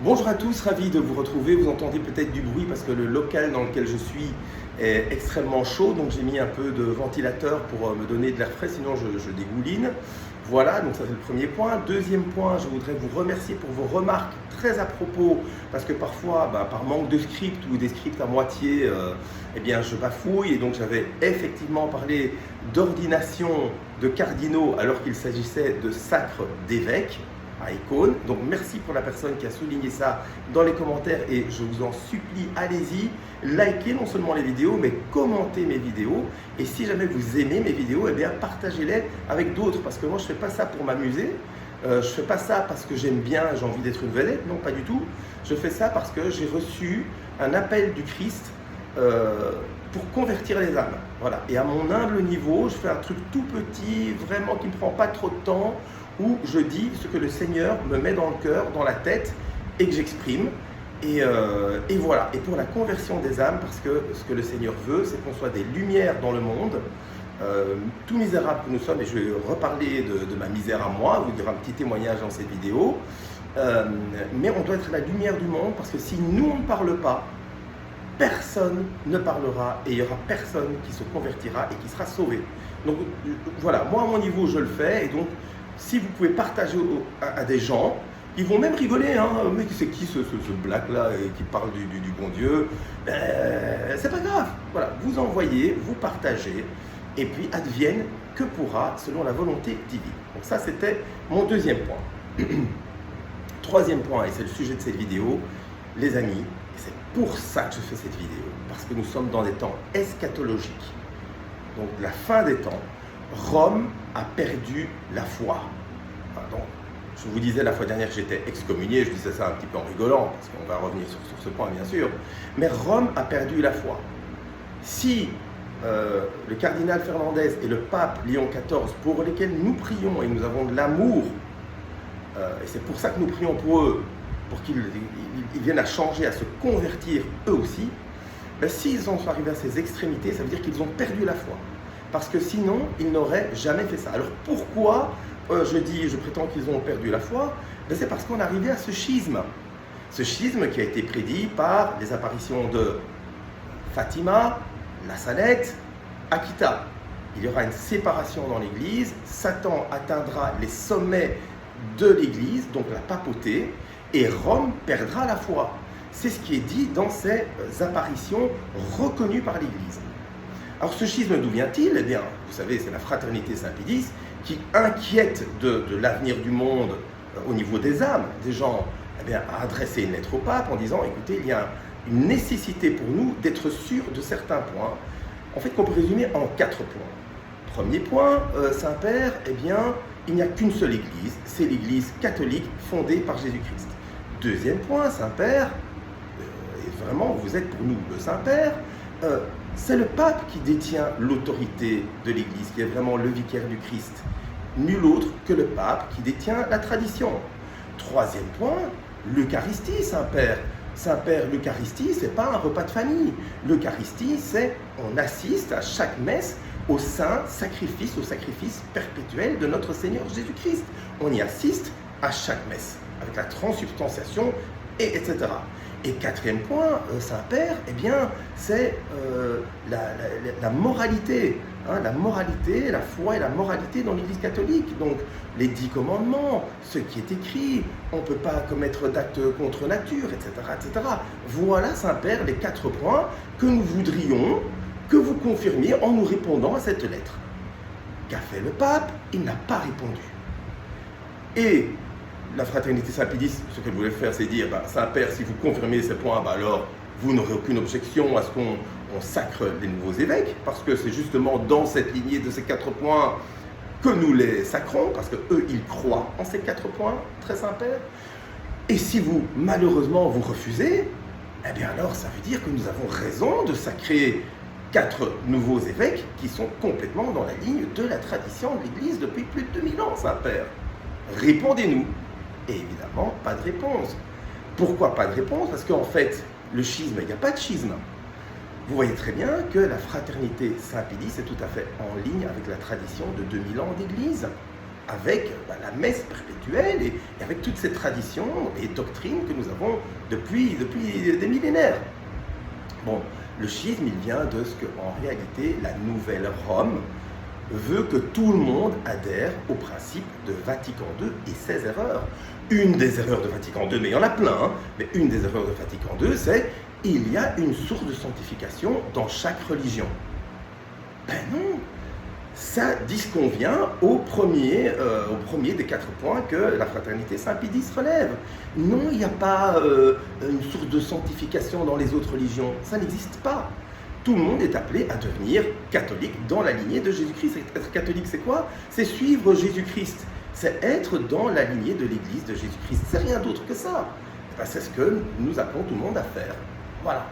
Bonjour à tous, ravi de vous retrouver. Vous entendez peut-être du bruit parce que le local dans lequel je suis est extrêmement chaud, donc j'ai mis un peu de ventilateur pour me donner de l'air frais, sinon je dégouline. Voilà, donc ça c'est le premier point. Deuxième point, je voudrais vous remercier pour vos remarques très à propos, parce que parfois, par manque de script ou des scripts à moitié, eh bien je bafouille, et donc j'avais effectivement parlé d'ordination de cardinaux alors qu'il s'agissait de sacre d'évêques à Icône. Donc merci pour la personne qui a souligné ça dans les commentaires, et je vous en supplie, allez-y, likez non seulement les vidéos mais commentez mes vidéos, et si jamais vous aimez mes vidéos, eh bien partagez-les avec d'autres, parce que moi je ne fais pas ça pour m'amuser, je ne fais pas ça parce que j'aime bien, j'ai envie d'être une vedette, non pas du tout, je fais ça parce que j'ai reçu un appel du Christ pour convertir les âmes. Voilà. Et à mon humble niveau, je fais un truc tout petit, vraiment qui ne me prend pas trop de temps, où je dis ce que le Seigneur me met dans le cœur, dans la tête, et que j'exprime. Et voilà. Et pour la conversion des âmes, parce que ce que le Seigneur veut, c'est qu'on soit des lumières dans le monde, tout misérable que nous sommes, et je vais reparler de ma misère à moi, vous dire un petit témoignage dans cette vidéo, mais on doit être la lumière du monde, parce que si nous on ne parle pas, personne ne parlera, et il n'y aura personne qui se convertira et qui sera sauvé. Donc voilà, moi à mon niveau je le fais, et donc si vous pouvez partager à des gens, ils vont même rigoler, hein, mais c'est qui ce black là qui parle du bon Dieu, c'est pas grave, voilà, vous envoyez, vous partagez, et puis advienne que pourra selon la volonté divine. Donc ça c'était mon deuxième point. Troisième point, et c'est le sujet de cette vidéo, les amis, et c'est pour ça que je fais cette vidéo, parce que nous sommes dans des temps eschatologiques, donc la fin des temps. Rome a perdu la foi. Donc, je vous disais la fois dernière que j'étais excommunié, je disais ça un petit peu en rigolant, parce qu'on va revenir sur ce point bien sûr, mais Rome a perdu la foi. Si le cardinal Fernandez et le pape Léon XIV, pour lesquels nous prions et nous avons de l'amour, et c'est pour ça que nous prions pour eux, pour qu'ils viennent à changer, à se convertir eux aussi, s'ils en sont arrivés à ces extrémités, ça veut dire qu'ils ont perdu la foi. Parce que sinon, ils n'auraient jamais fait ça. Alors pourquoi je prétends qu'ils ont perdu la foi? C'est parce qu'on est arrivé à ce schisme. Ce schisme qui a été prédit par les apparitions de Fatima, la Salette, Akita. Il y aura une séparation dans l'Église, Satan atteindra les sommets de l'Église, donc la papauté, et Rome perdra la foi. C'est ce qui est dit dans ces apparitions reconnues par l'Église. Alors ce schisme, d'où vient-il? Eh bien, vous savez, c'est la fraternité Saint-Pédis qui inquiète de l'avenir du monde au niveau des âmes. Des gens a adressé une lettre au pape en disant, écoutez, il y a une nécessité pour nous d'être sûrs de certains points, en fait qu'on peut résumer en 4 points. Premier point, Saint-Père, eh bien, il n'y a qu'une seule Église, c'est l'Église catholique fondée par Jésus-Christ. Deuxième point, Saint-Père, et vraiment, vous êtes pour nous le Saint-Père, c'est le pape qui détient l'autorité de l'Église, qui est vraiment le vicaire du Christ. Nul autre que le pape qui détient la tradition. Troisième point, l'Eucharistie, Saint-Père. Saint-Père, l'Eucharistie, ce n'est pas un repas de famille. L'Eucharistie, c'est on assiste à chaque messe au saint sacrifice, au sacrifice perpétuel de notre Seigneur Jésus-Christ. On y assiste à chaque messe, avec la transubstantiation, etc. Et quatrième point, Saint-Père, eh bien, c'est la moralité, hein, la moralité, la foi et la moralité dans l'Église catholique. Donc, les 10 commandements, ce qui est écrit, on ne peut pas commettre d'actes contre nature, etc., etc. Voilà, Saint-Père, les 4 points que nous voudrions que vous confirmiez en nous répondant à cette lettre. Qu'a fait le pape? Il n'a pas répondu. Et la fraternité Saint-Pédis, ce qu'elle voulait faire, c'est dire, Saint-Père, si vous confirmez ces points, alors vous n'aurez aucune objection à ce qu'on sacre les nouveaux évêques, parce que c'est justement dans cette lignée de ces 4 points que nous les sacrons, parce qu'eux, ils croient en ces 4 points, très Saint-Père. Et si vous, malheureusement, vous refusez, eh bien alors, ça veut dire que nous avons raison de sacrer 4 nouveaux évêques qui sont complètement dans la ligne de la tradition de l'Église depuis plus de 2000 ans, Saint-Père. Répondez-nous. Et évidemment, pas de réponse. Pourquoi pas de réponse? Parce qu'en fait, le schisme, il n'y a pas de schisme. Vous voyez très bien que la fraternité Saint-Pédis est tout à fait en ligne avec la tradition de 2000 ans d'Église. avec la messe perpétuelle et avec toutes ces traditions et doctrines que nous avons depuis des millénaires. Bon, le schisme, il vient de ce que, en réalité, la nouvelle Rome veut que tout le monde adhère au principe de Vatican II et ses erreurs. Une des erreurs de Vatican II, mais il y en a plein, hein, mais une des erreurs de Vatican II, c'est il y a une source de sanctification dans chaque religion. Ben non, ça disconvient au premier des 4 points que la fraternité Saint-Pédis relève. Non, il n'y a pas une source de sanctification dans les autres religions, ça n'existe pas. Tout le monde est appelé à devenir catholique dans la lignée de Jésus-Christ. Être catholique, c'est quoi? C'est suivre Jésus-Christ. C'est être dans la lignée de l'Église de Jésus-Christ. C'est rien d'autre que ça. Ben, c'est ce que nous appelons tout le monde à faire. Voilà.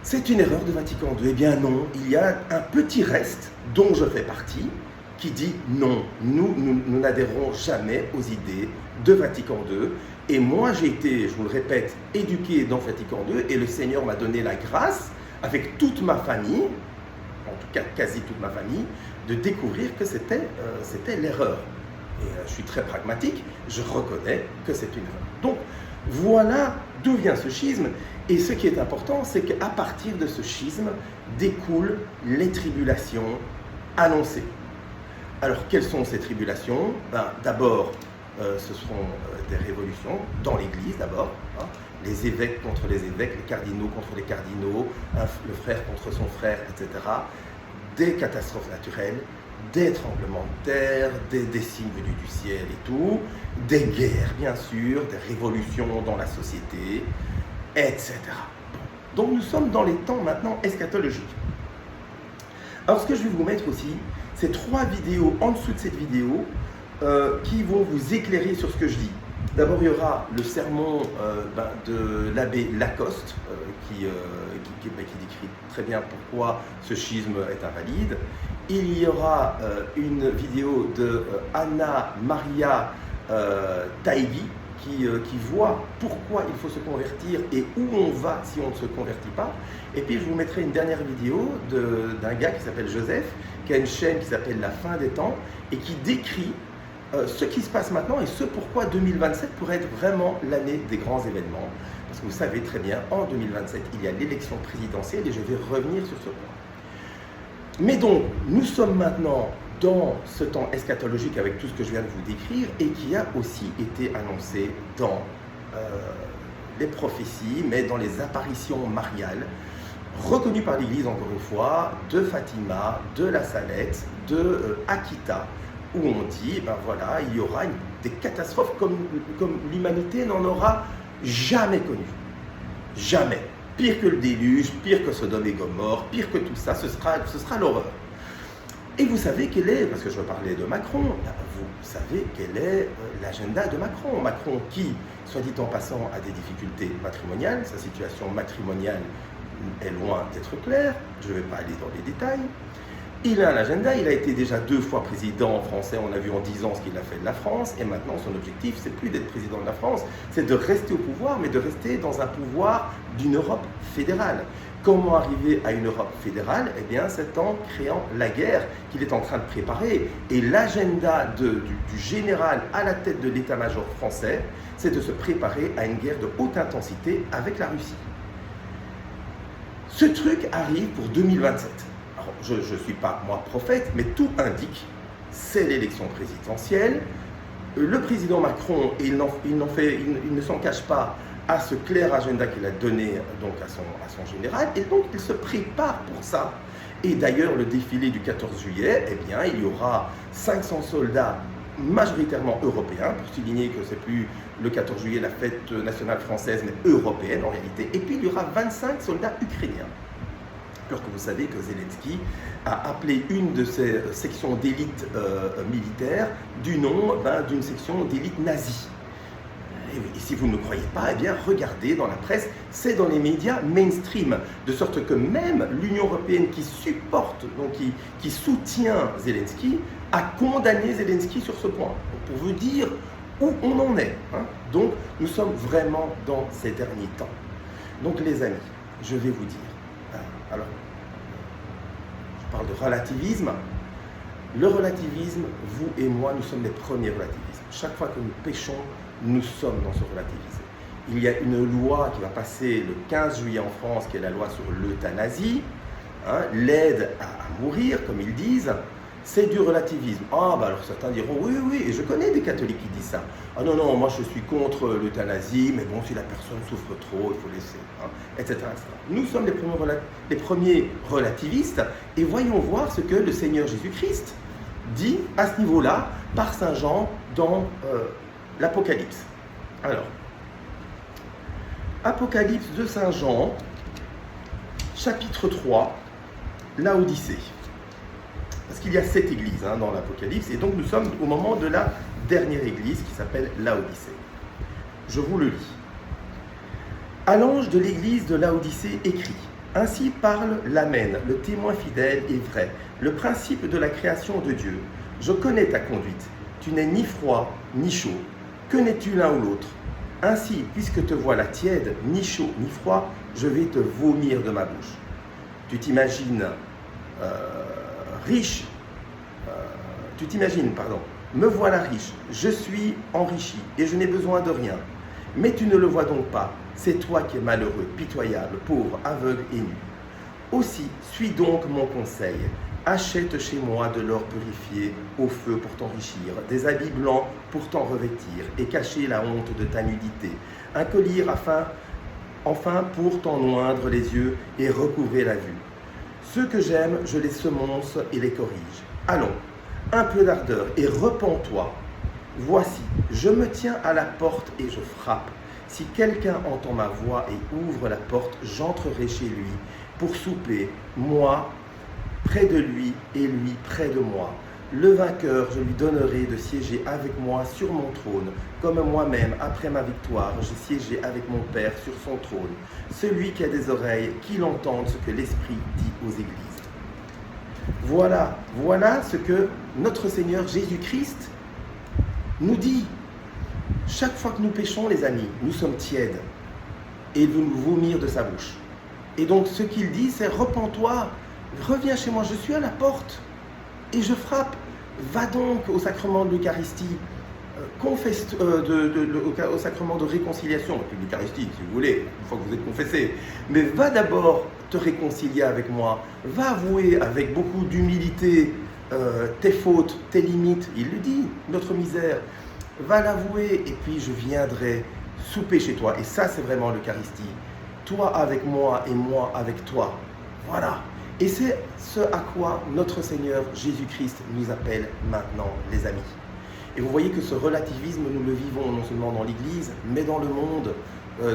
C'est une erreur de Vatican II. Eh bien non, il y a un petit reste, dont je fais partie, qui dit non, nous n'adhérons jamais aux idées de Vatican II. Et moi, j'ai été, je vous le répète, éduqué dans Vatican II, et le Seigneur m'a donné la grâce, avec toute ma famille, en tout cas quasi toute ma famille, de découvrir que c'était l'erreur. Et je suis très pragmatique, je reconnais que c'est une erreur. Donc, voilà d'où vient ce schisme. Et ce qui est important, c'est qu'à partir de ce schisme découlent les tribulations annoncées. Alors, quelles sont ces tribulations? D'abord, ce seront des révolutions dans l'Église, d'abord. Hein, les évêques contre les évêques, les cardinaux contre les cardinaux, le frère contre son frère, etc. Des catastrophes naturelles, des tremblements de terre, des signes venus du ciel et tout, des guerres, bien sûr, des révolutions dans la société, etc. Donc nous sommes dans les temps maintenant eschatologiques. Alors ce que je vais vous mettre aussi, c'est 3 vidéos en dessous de cette vidéo qui vont vous éclairer sur ce que je dis. D'abord, il y aura le sermon de l'abbé Lacoste qui décrit très bien pourquoi ce schisme est invalide. Il y aura une vidéo de Anna Maria Taïbi qui voit pourquoi il faut se convertir et où on va si on ne se convertit pas. Et puis je vous mettrai une dernière vidéo d'un gars qui s'appelle Joseph, qui a une chaîne qui s'appelle La Fin des Temps et qui décrit ce qui se passe maintenant et ce pourquoi 2027 pourrait être vraiment l'année des grands événements. Parce que vous savez très bien, en 2027, il y a l'élection présidentielle et je vais revenir sur ce point. Mais donc, nous sommes maintenant dans ce temps eschatologique avec tout ce que je viens de vous décrire et qui a aussi été annoncé dans les prophéties, mais dans les apparitions mariales, reconnues par l'Église, encore une fois, de Fatima, de la Salette, de Akita, où on dit, voilà, il y aura des catastrophes comme l'humanité n'en aura jamais connues. Jamais. Pire que le déluge, pire que Sodome et Gomorrhe, pire que tout ça, ce sera l'horreur. Et vous savez quel est, parce que je parlais de Macron, vous savez quel est l'agenda de Macron. Macron qui, soit dit en passant, a des difficultés matrimoniales, sa situation matrimoniale est loin d'être claire, je ne vais pas aller dans les détails. Il a un agenda, il a été déjà 2 fois président français, on a vu en 10 ans ce qu'il a fait de la France, et maintenant son objectif, c'est plus d'être président de la France, c'est de rester au pouvoir, mais de rester dans un pouvoir d'une Europe fédérale. Comment arriver à une Europe fédérale? Eh bien, c'est en créant la guerre qu'il est en train de préparer. Et l'agenda du général à la tête de l'état-major français, c'est de se préparer à une guerre de haute intensité avec la Russie. Ce truc arrive pour 2027. Alors, je ne suis pas, moi, prophète, mais tout indique, c'est l'élection présidentielle. Le président Macron, il ne s'en cache pas à ce clair agenda qu'il a donné donc à son général, et donc il se prépare pour ça. Et d'ailleurs, le défilé du 14 juillet, eh bien, il y aura 500 soldats majoritairement européens, pour souligner que c'est plus le 14 juillet la fête nationale française, mais européenne en réalité, et puis il y aura 25 soldats ukrainiens. Alors que vous savez que Zelensky a appelé une de ses sections d'élite militaire du nom d'une section d'élite nazie. Et si vous ne croyez pas, eh bien regardez dans la presse, c'est dans les médias mainstream, de sorte que même l'Union européenne qui supporte, donc qui soutient Zelensky, a condamné Zelensky sur ce point. Donc, pour vous dire où on en est. Hein. Donc nous sommes vraiment dans ces derniers temps. Donc les amis, je vais vous dire, alors je parle de relativisme, Le relativisme, vous et moi, nous sommes les premiers relativismes. Chaque fois que nous péchons, nous sommes dans ce relativisme. Il y a une loi qui va passer le 15 juillet en France, qui est la loi sur l'euthanasie, hein, l'aide à mourir, comme ils disent. C'est du relativisme. Ah, bah alors certains diront, oui, oui, et je connais des catholiques qui disent ça. Ah non, non, moi je suis contre l'euthanasie, mais bon, si la personne souffre trop, il faut laisser, hein, etc., etc. Nous sommes les premiers relativistes, et voyons voir ce que le Seigneur Jésus-Christ dit à ce niveau-là, par Saint Jean, dans l'Apocalypse. Alors, Apocalypse de Saint Jean, chapitre 3, Laodicée. Parce qu'il y a 7 églises dans l'Apocalypse, et donc nous sommes au moment de la dernière église qui s'appelle Laodicée. Je vous le lis. À l'ange de l'église de Laodicée écrit, « Ainsi parle l'Amen, le témoin fidèle et vrai, le principe de la création de Dieu. Je connais ta conduite, tu n'es ni froid ni chaud. Que n'es-tu l'un ou l'autre? Ainsi, puisque te voilà tiède, ni chaud ni froid, je vais te vomir de ma bouche. Tu t'imagines... riche, me voilà riche, je suis enrichi et je n'ai besoin de rien. Mais tu ne le vois donc pas, c'est toi qui es malheureux, pitoyable, pauvre, aveugle et nu. Aussi, suis donc mon conseil, achète chez moi de l'or purifié au feu pour t'enrichir, des habits blancs pour t'en revêtir et cacher la honte de ta nudité, un collier enfin pour t'en oindre les yeux et recouvrer la vue. Ceux que j'aime, je les semonce et les corrige. Allons, un peu d'ardeur et repens-toi. Voici, je me tiens à la porte et je frappe. Si quelqu'un entend ma voix et ouvre la porte, j'entrerai chez lui pour souper, moi près de lui et lui près de moi. Le vainqueur, je lui donnerai de siéger avec moi sur mon trône, comme moi-même, après ma victoire, j'ai siégé avec mon Père sur son trône. Celui qui a des oreilles, qu'il entende ce que l'Esprit dit aux églises. Voilà ce que notre Seigneur Jésus-Christ nous dit. Chaque fois que nous péchons, les amis, nous sommes tièdes et il veut nous vomir de sa bouche. Et donc ce qu'il dit, c'est repens-toi, reviens chez moi, je suis à la porte. Et je frappe, va donc au sacrement de l'Eucharistie, au sacrement de réconciliation, et puis l'Eucharistie, si vous voulez, une fois que vous êtes confessé. Mais va d'abord te réconcilier avec moi, va avouer avec beaucoup d'humilité tes fautes, tes limites, il le dit, notre misère. Va l'avouer, et puis je viendrai souper chez toi. Et ça, c'est vraiment l'Eucharistie. Toi avec moi et moi avec toi. Voilà. Et c'est ce à quoi notre Seigneur Jésus-Christ nous appelle maintenant, les amis. Et vous voyez que ce relativisme, nous le vivons non seulement dans l'Église, mais dans le monde,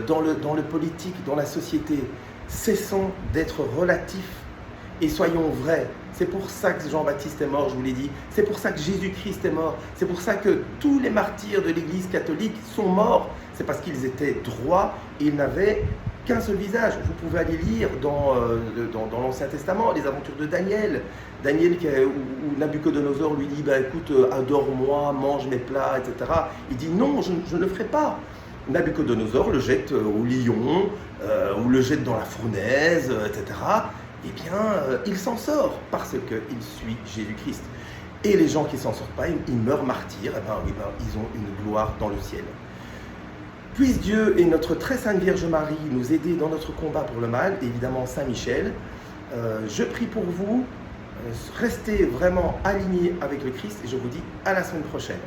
dans le politique, dans la société. Cessons d'être relatifs et soyons vrais. C'est pour ça que Jean-Baptiste est mort, je vous l'ai dit. C'est pour ça que Jésus-Christ est mort. C'est pour ça que tous les martyrs de l'Église catholique sont morts. C'est parce qu'ils étaient droits et ils n'avaient qu'un seul visage. Vous pouvez aller lire dans l'Ancien Testament les aventures de Daniel. Daniel où Nabuchodonosor lui dit écoute, adore-moi, mange mes plats, etc. Il dit non, je ne le ferai pas. Nabuchodonosor le jette au lion, ou le jette dans la fournaise, etc. Eh bien, il s'en sort parce qu'il suit Jésus-Christ. Et les gens qui ne s'en sortent pas, ils meurent martyrs, ils ont une gloire dans le ciel. Puisse Dieu et notre très sainte Vierge Marie nous aider dans notre combat pour le mal, et évidemment Saint Michel. Je prie pour vous, restez vraiment alignés avec le Christ et je vous dis à la semaine prochaine.